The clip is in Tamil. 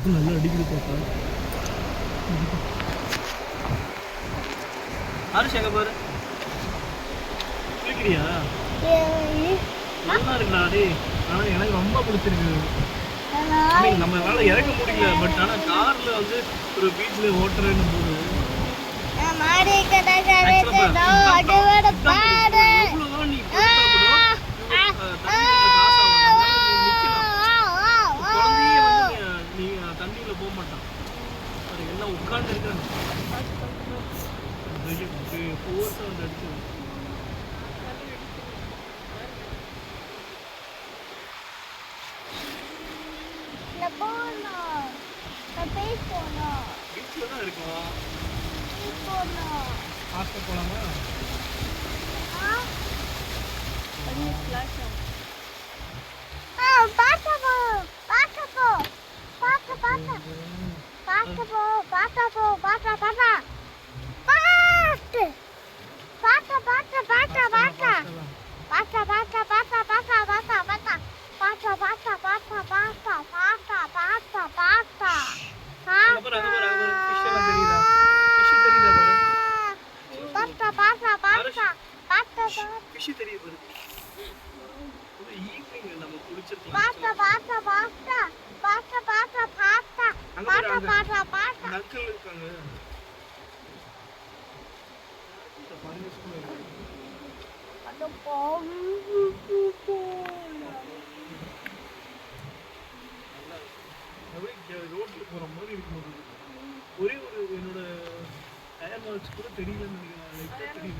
நல்லா அடிக்குது பாப்பா. ஆறு சேக பாரு. குளிக்கிறியா? நல்லா இருக்குடா டேய். ஆனா எனக்கு ரொம்ப பிடிச்சிருக்கு. நம்மளால இறக்க முடியல, பட் ஆனா கார்ல வந்து ஒரு பீச்ல ஓட்டுறேன்னு போது மாடி கடகரடோ அடவட பாரு. எவ்வளவுதான் நீ போட்டா கூட குழந்தையே வந்து நீ தண்ணியில போக மாட்டான். அது எல்லாம் உட்கார்ந்து இருக்கிறாங்க. ஃபோர்ஸா வந்து அடிச்சு பீச்ல தான் இருக்கோம். ஹாஸ்டல் போலாமா? நக்கல் இருக்காங்க. ரோட்ல போற மாதிரி இருக்கும். ஒரே ஒரு என்னோட டயர் மார்க்ஸ் கூட தெரியலன்னு நினைக்கிறேன்.